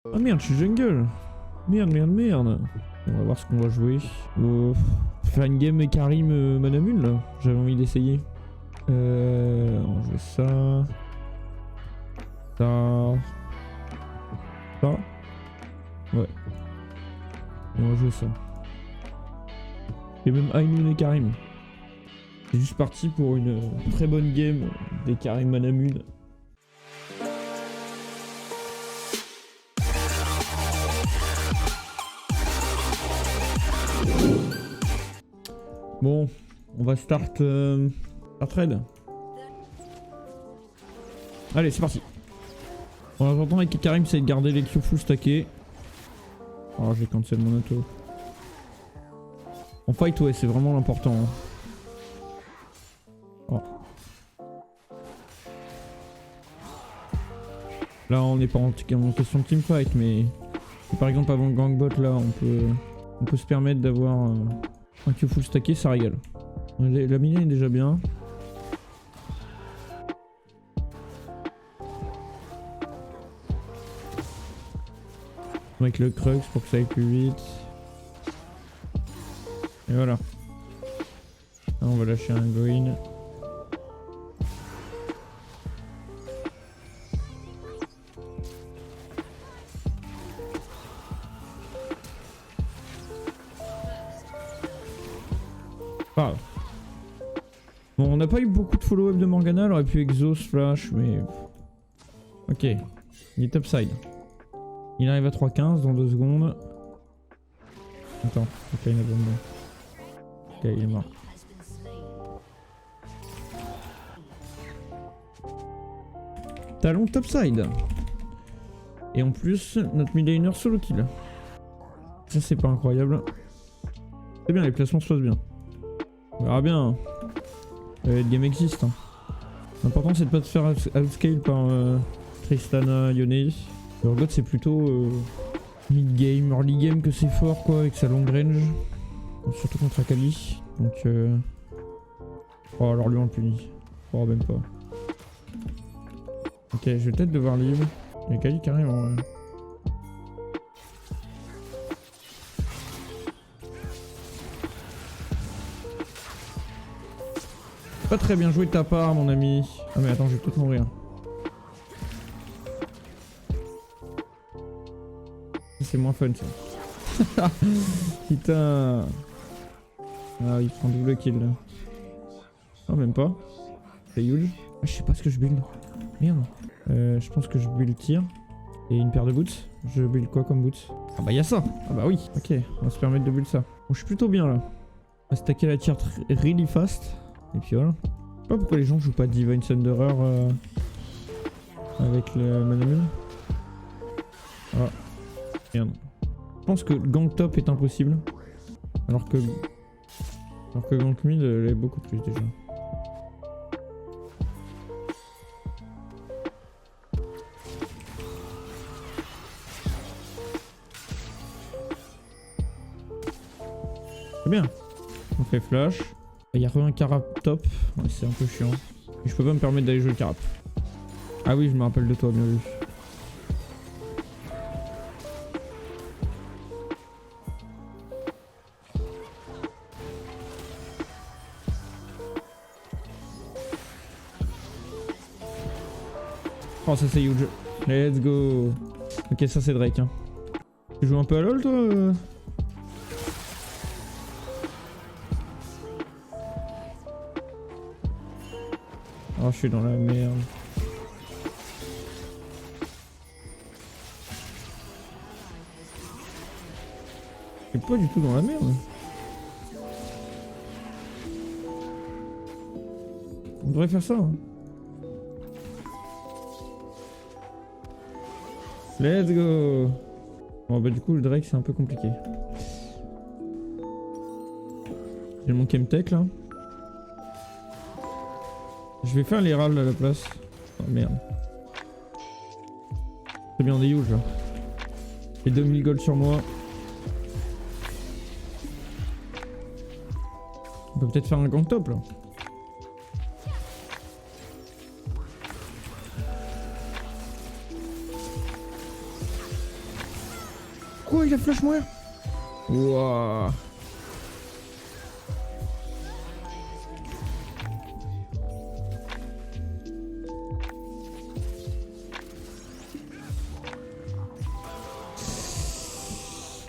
Ah merde, je suis jungle. Merde. On va voir ce qu'on va jouer. Faire une game Karim Manamune là. J'avais envie d'essayer. On va jouer ça. Ça. Ouais. On va jouer ça. Et même Ainoun et Karim. C'est juste parti pour une très bonne game des Karim Manamune. Bon, on va start trade. Allez, c'est parti. En attendant, avec Karim, c'est de garder les Q full stackés. Oh, j'ai cancel mon auto. En fight, ouais, c'est vraiment l'important. Hein. Oh. Là, on n'est pas en question de teamfight, mais par exemple, avant le gangbot, là, on peut se permettre d'avoir un Q full stacké, ça régale. La mine est déjà bien. Avec le crux pour que ça aille plus vite. Et voilà. Là, on va lâcher un green. Pas grave. Bon, on n'a pas eu beaucoup de follow-up de Morgana, elle aurait pu exhaust flash, mais... Ok, il est topside. Il arrive à 3.15 dans 2 secondes. Attends, ok, il a bon. Ok, il est mort. Talon topside. Et en plus, notre mid laner solo kill. Ça, c'est pas incroyable. C'est bien, les placements se passent bien. On verra bien. Le game existe. Hein. L'important, c'est de pas te faire outscale par Tristana, Yone. Le Urgot, c'est plutôt mid-game, early game que c'est fort, quoi, avec sa long range. Surtout contre Akali. Donc, oh, alors lui, on le punit. Oh, même pas. Ok, je vais peut-être devoir libre. Il y a Akali carrément. Ouais. Pas très bien joué de ta part, mon ami. Ah, mais attends, je vais peut-être mourir. C'est moins fun ça. Putain. Ah, il prend double kill là. Non, même pas. C'est huge. Ah, je sais pas ce que je build. Merde. Je pense que je build tir. Et une paire de boots. Je build quoi comme boots? Ah bah y'a ça. Ah bah oui. Ok, on va se permettre de build ça. Bon, je suis plutôt bien là. On va stacker la tire really fast. Et puis voilà. Je sais pas pourquoi les gens jouent pas Divine Thunderer avec le Manamune. Ah. Merde. Je pense que gank top est impossible. Alors que gank mid l'est beaucoup plus déjà. C'est bien. On fait flash. Il y a un carap top. Ouais, c'est un peu chiant. Et je peux pas me permettre d'aller jouer le carap. Ah oui, je me rappelle de toi, bien vu. Oh, ça c'est huge. Let's go. Ok, ça c'est Drake. Hein. Tu joues un peu à LoL toi Oh, je suis dans la merde. Je suis pas du tout dans la merde. On devrait faire ça. Hein. Let's go. Bon bah du coup le Drake c'est un peu compliqué. J'ai mon Chemtech là. Je vais faire les râles à la place. Oh merde. C'est bien des huge là. Et 2000 gold sur moi. On peut peut-être faire un gank top là. Oh, il a flash mourir. Wouah.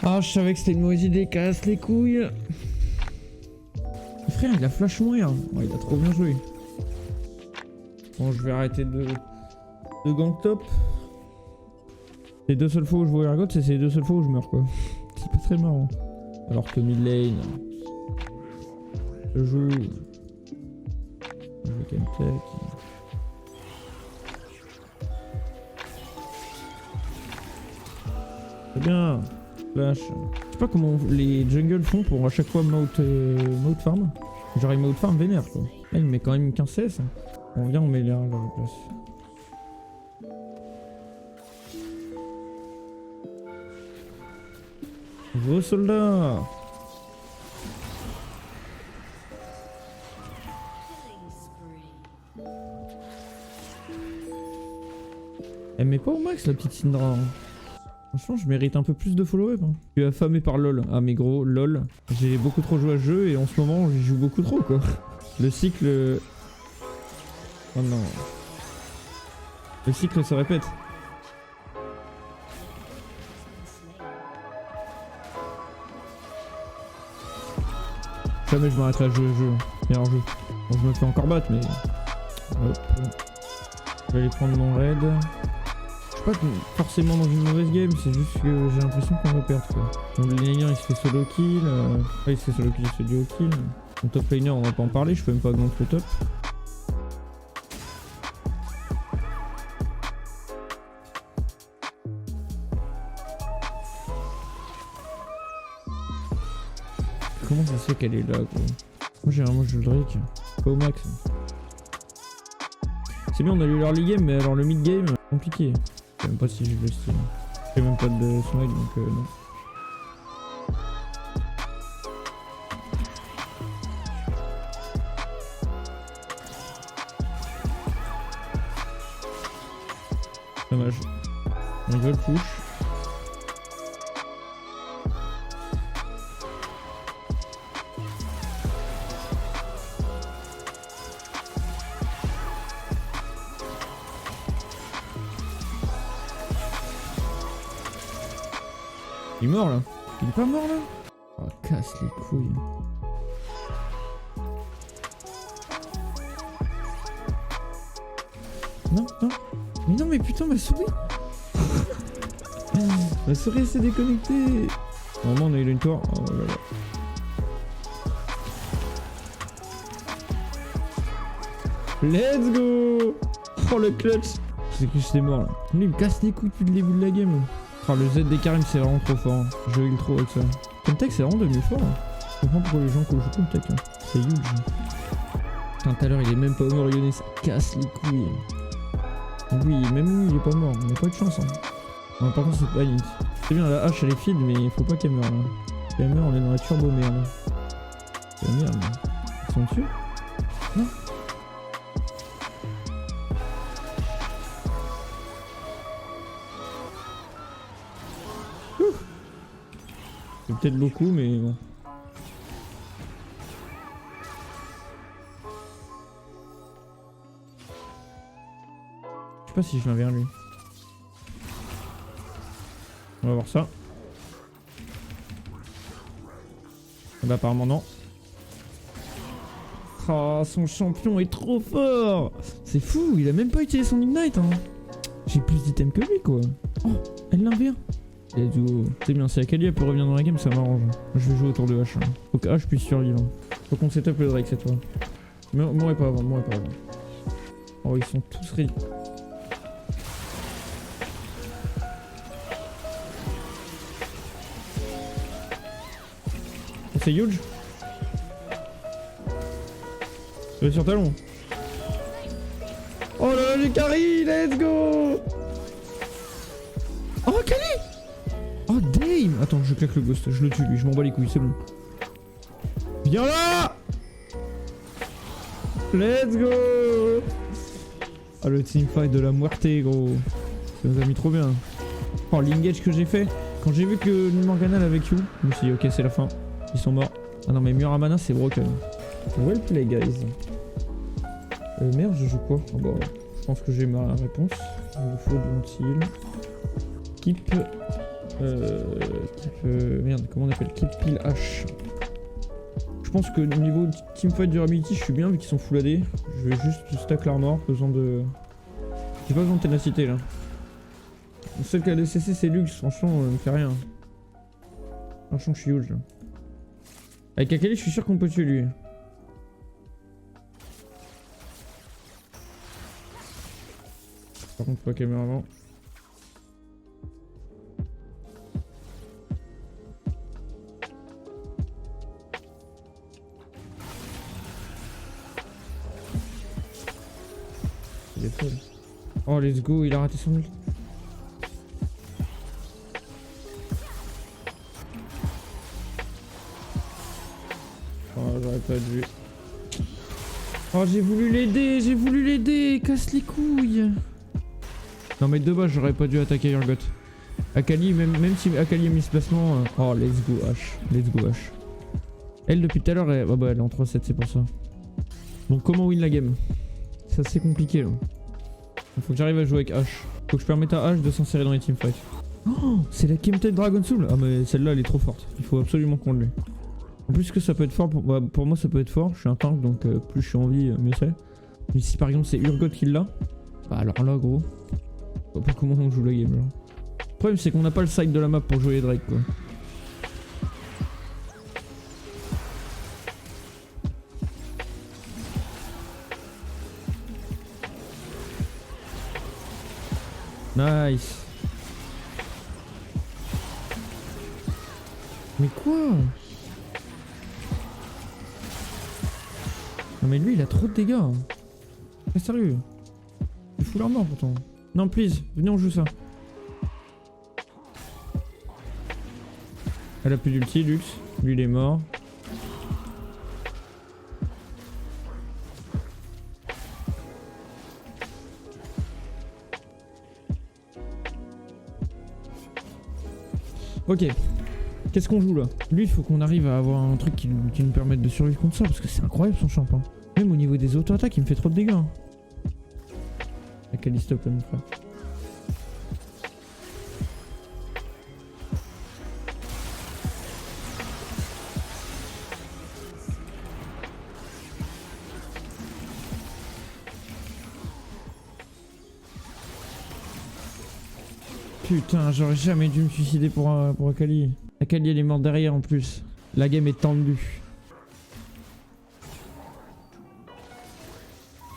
Ah, je savais que c'était une mauvaise idée, casse les couilles. Frère, il a flash mourir. Oh, il a trop bien joué. Bon, je vais arrêter de gank top. Les deux seules fois où je vois Ergot, c'est les deux seules fois où je meurs quoi. C'est pas très marrant. Alors que mid lane, je joue gameplay. C'est bien. Flash. Je sais pas comment les jungles font pour à chaque fois mode farm. Genre il mode farm vénère quoi. Là il met quand même 15 CS. On vient, on met les 1 à la place. Vos soldats. Elle met pas au max la petite Syndra. Franchement, je mérite un peu plus de follow-up. Hein. Je suis affamé par LoL. Ah mais gros, LoL. J'ai beaucoup trop joué à ce jeu et en ce moment, j'y joue beaucoup trop quoi. Le cycle... Oh non. Le cycle se répète. Jamais je m'arrêterai à jouer au jeu. Meilleur jeu. Bon, je me fais encore battre mais... Hop. Je vais aller prendre mon raid. Je suis pas forcément dans une mauvaise game, c'est juste que j'ai l'impression qu'on va perdre quoi. Donc le laner il se fait solo kill, il se fait solo kill, il se fait duo kill. Mon top laner on va pas en parler, je peux même pas augmenter le top. Comment ça se fait qu'elle est là quoi? Moi généralement je joue le Drake, pas au max. C'est bien on a eu l'early game mais alors le mid game compliqué. Je sais même pas si j'ai le style. J'ai même pas de smite donc non. Dommage. On veut le push. Il est mort là. Il est pas mort là. Oh casse les couilles. Non, non. Mais non mais putain ma souris. Ma souris s'est déconnectée. Normalement on a eu une tour. Oh là là. Let's go. Oh le clutch. C'est que j'étais mort là. Lui il me casse les couilles depuis le début de la game. Oh, le Z des Karim c'est vraiment trop fort. Je heal trop avec ça. Comme tech c'est vraiment devenu fort. Je comprends pourquoi les gens jouent comme tech. Hein. C'est huge. Putain tout à l'heure il est même pas mort Yone, ça casse les couilles. Oui, même lui il est pas mort, on a pas de chance. Hein. Non, par contre c'est pas limite. C'est bien la hache elle est feed mais il faut pas qu'elle meure là. Si elle meurt on est dans la turbo merde. C'est la merde. Ils sont dessus? Non. C'est peut-être beaucoup mais bon. Je sais pas si je viens vers lui. On va voir ça. Ah bah apparemment non. Oh son champion est trop fort. C'est fou, il a même pas utilisé son ignite hein. J'ai plus d'items que lui quoi. Oh, elle l'invient. C'est bien, si Akali elle peut revenir dans la game ça m'arrange. Je vais jouer autour de H. Hein. Faut que H puisse survivre. Faut qu'on setup le Drake cette fois. Mourrez pas avant, mourrez pas avant. Oh ils sont tous ready. Oh, c'est huge. Je vais sur talon. Oh là là j'ai carry, let's go. Oh Akali. Oh damn. Attends je claque le ghost, je le tue lui, je m'en bats les couilles, c'est bon. Viens là. Let's go. Ah le teamfight de la muerte gros. Ça nous a mis trop bien. Oh l'engage que j'ai fait. Quand j'ai vu que Morgana l'avait Q, je me suis dit ok c'est la fin. Ils sont morts. Ah non mais Muramana c'est broken. Well play guys. Merde je joue quoi? Oh, bah, je pense que j'ai ma réponse. Il me faut de l'anti-heal. Keep... merde comment on appelle? Keep pile H. Je pense que au niveau teamfight durability je suis bien vu qu'ils sont full AD. Je vais juste stack l'armor, besoin de... J'ai pas besoin de ténacité là. Le seul qui a DCC c'est Lux, franchement me fait rien. Franchement je suis huge là. Avec Akali je suis sûr qu'on peut tuer lui. Par contre faut caméra avant. Il est fou. Oh let's go, il a raté son ult. Oh j'aurais pas dû. Oh j'ai voulu l'aider, casse les couilles. Non mais de base j'aurais pas dû attaquer Urgot. Akali, même si Akali a mis ce placement, oh let's go H. Elle depuis tout à l'heure, elle... Oh, bah, elle est en 3-7 c'est pour ça. Donc comment win la game? C'est assez compliqué là. Il faut que j'arrive à jouer avec H. Faut que je permette à H de s'insérer dans les teamfights. Oh c'est la Chemtech Dragon Soul. Ah mais celle-là elle est trop forte. Il faut absolument qu'on l'ait. En plus que ça peut être fort, pour moi ça peut être fort. Je suis un tank donc plus je suis en vie mieux c'est. Mais si par exemple c'est Urgot qui l'a, bah alors là gros. Je sais pas comment on joue la game là. Le problème c'est qu'on n'a pas le side de la map pour jouer les Drake quoi. Nice. Mais quoi? Non mais lui il a trop de dégâts. Mais sérieux. Il fout leur mort pourtant. Non please, venez on joue ça. Elle a plus d'ulti Lux. Lui il est mort. Ok. Qu'est-ce qu'on joue là? Lui il faut qu'on arrive à avoir un truc qui nous permette de survivre contre ça parce que c'est incroyable son champ. Hein. Même au niveau des auto-attaques il me fait trop de dégâts. Hein. Akali stop là mon frère. Putain j'aurais jamais dû me suicider pour Akali. Akali elle est morte derrière en plus. La game est tendue.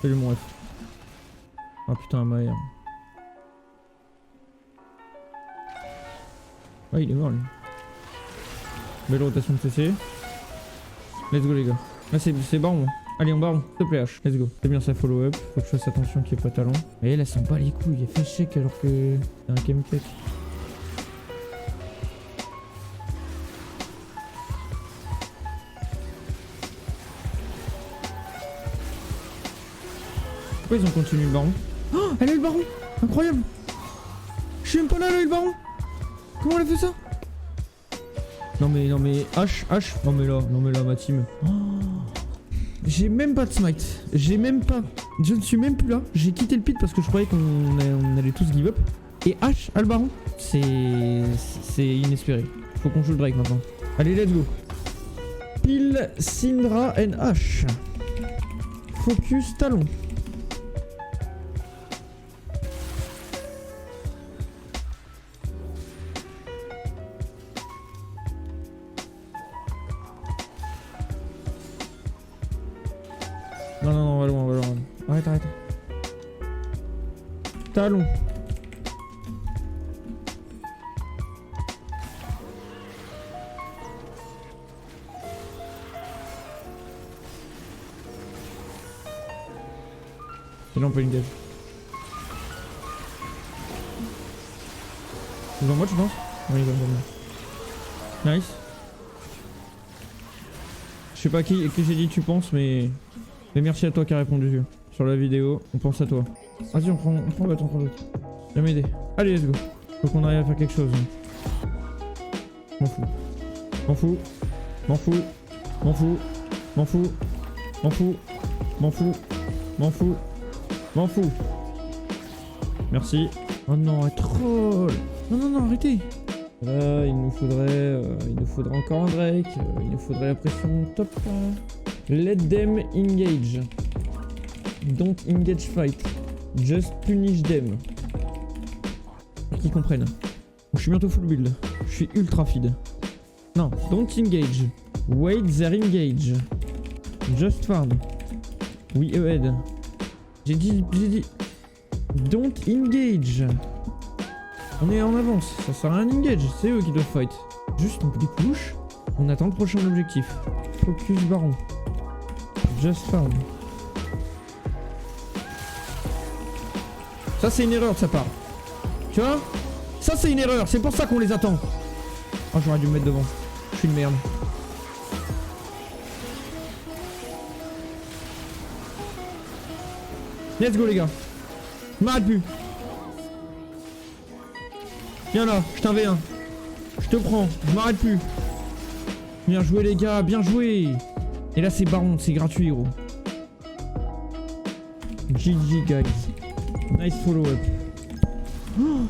Salut mon ref. Oh putain Maher. Ouais il est mort lui. Belle rotation de CC. Let's go les gars. Là c'est baron. Allez on baron, s'il te plaît H. Let's go. C'est bien ça follow up. Faut que je fasse attention qu'il n'y ait pas talent. Et elle sent pas les couilles. Il fait check alors que c'est un Chemtech. Pourquoi ils ont continué le baron? Oh elle a eu le baron. Incroyable. Je suis même pas là, elle a eu le baron. Comment elle a fait ça? Non mais H. Non mais là ma team. Oh. J'ai même pas de smite. J'ai même pas. Je ne suis même plus là. J'ai quitté le pit parce que je croyais qu'on allait tous give up. Et H a le baron. C'est inespéré. Faut qu'on joue le Drake maintenant. Allez let's go. Pile Syndra NH. Focus talon. Non, on va loin. Arrête. Talon. Et là on peut une gage. Il va en mode je pense. Oui il va en mode. Nice. Je sais pas à qui j'ai dit tu penses mais merci à toi qui a répondu vieux. Sur la vidéo, on pense à toi. Vas-y on prend l'autre. Viens m'aider. Allez let's go. Faut qu'on arrive à faire quelque chose. M'en fous. M'en fous. M'en fous. M'en fous. M'en fous. M'en fous. M'en fous. M'en fous. M'en fous. Merci. Oh non, elle troll. Non, non, non, arrêtez. Là, il nous faudrait encore un Drake. Il nous faudrait la pression top. Let them engage. Don't engage fight. Just punish them. Pour qu'ils comprennent. Je suis bientôt full build. Je suis ultra feed. Non, don't engage. Wait their engage. Just farm. We ahead. J'ai dit. Don't engage. On est en avance. Ça sert à rien engage. C'est eux qui doivent fight. Juste on push. On attend le prochain objectif. Focus baron. Just farm. Ça c'est une erreur de sa part. Tu vois? Ça c'est une erreur. C'est pour ça qu'on les attend. Oh j'aurais dû me mettre devant. Je suis une merde. Let's go les gars. Je m'arrête plus. Viens là, je t'en vais un. Je te prends, je m'arrête plus. Bien joué les gars, bien joué. Et là c'est baron, c'est gratuit gros. GG guys. Nice follow up. Oh.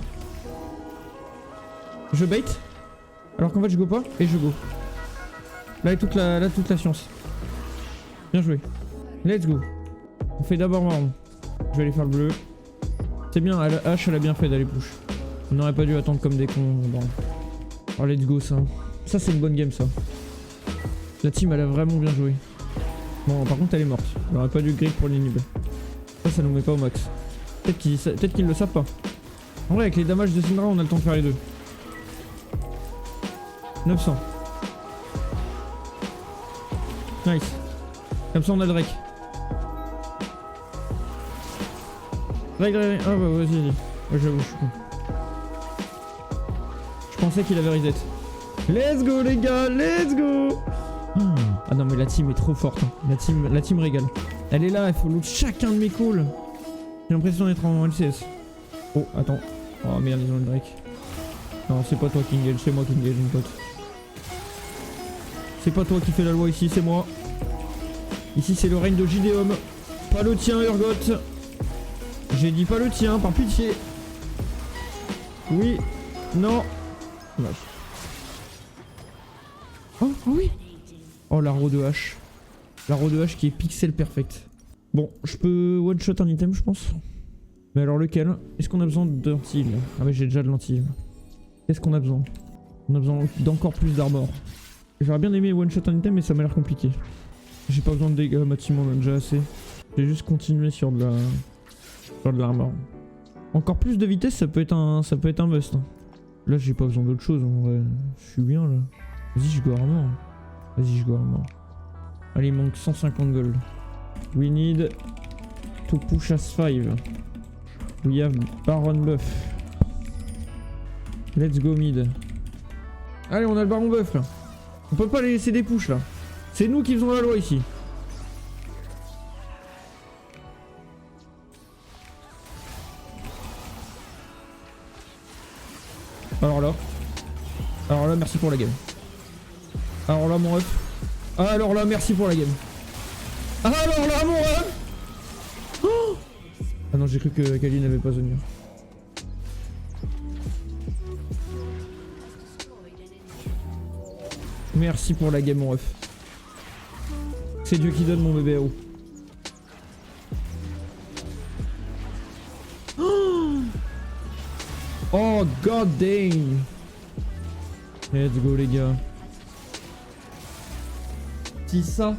Je bait. Alors qu'en fait je go pas et je go. Là est toute la science. Bien joué. Let's go. On fait d'abord marron. Je vais aller faire le bleu. C'est bien, H elle a bien fait d'aller push. On n'aurait pas dû attendre comme des cons. Bon. Oh let's go ça. Ça c'est une bonne game ça. La team elle a vraiment bien joué. Bon par contre elle est morte. On aurait pas dû grip pour l'inhib. Ça nous met pas au max. Peut-être qu'ils le savent pas. En vrai avec les damages de Syndra on a le temps de faire les deux. 900. Nice. Comme ça on a le Drake. Drake. Ah bah vas-y. Ouais, j'avoue je suis con. Je pensais qu'il avait reset. Let's go les gars, let's go. Ah non mais la team est trop forte. Hein. La team régale. Elle est là, il faut loot chacun de mes calls. J'ai l'impression d'être en LCS. Oh attends. Oh merde ils ont le Drake. Non c'est pas toi qui engage, c'est moi qui engage mon pote. C'est pas toi qui fais la loi ici, c'est moi. Ici c'est le règne de Gideon. Pas le tien Urgot. J'ai dit pas le tien, par pitié. Oui. Non. Dommage. Oh, oh oui. Oh la roue de hache. La roue de hache qui est pixel perfect. Bon, je peux one shot un item je pense. Mais alors lequel? Est-ce qu'on a besoin d'anti-heal? Ah mais j'ai déjà de l'anti-heal. Qu'est-ce qu'on a besoin? On a besoin d'encore plus d'armor. J'aurais bien aimé one shot un item mais ça m'a l'air compliqué. J'ai pas besoin de dégâts, ma team en a déjà assez. Je vais juste continuer sur de l'armor. Encore plus de vitesse ça peut être un must. Hein. Là j'ai pas besoin d'autre chose en vrai. Je suis bien là. Vas-y je go armor. Vas-y je go armor. Allez il manque 150 gold. We need to push as 5. We have Baron buff. Let's go mid. Allez on a le Baron buff là. On peut pas les laisser des push là. C'est nous qui faisons la loi ici. Alors là merci pour la game. Alors là mon ref. Alors là merci pour la game. Alors là mon ref. Oh ah non j'ai cru que Kali n'avait pas venir. Merci pour la game mon ref. C'est Dieu qui donne mon bébé à eau. Oh god dang. Let's go les gars. Si ça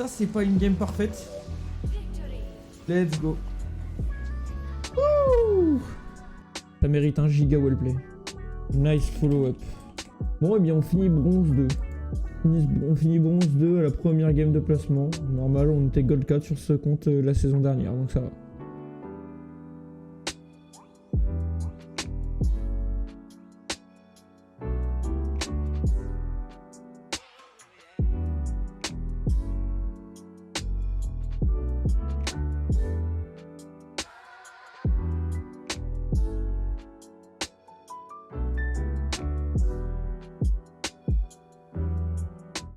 c'est pas une game parfaite. Let's go. Wouh. Ça mérite un giga wellplay. Nice follow up. Bon et bien on finit bronze 2. On finit bronze 2 à la première game de placement. Normal on était gold 4 sur ce compte la saison dernière donc ça va.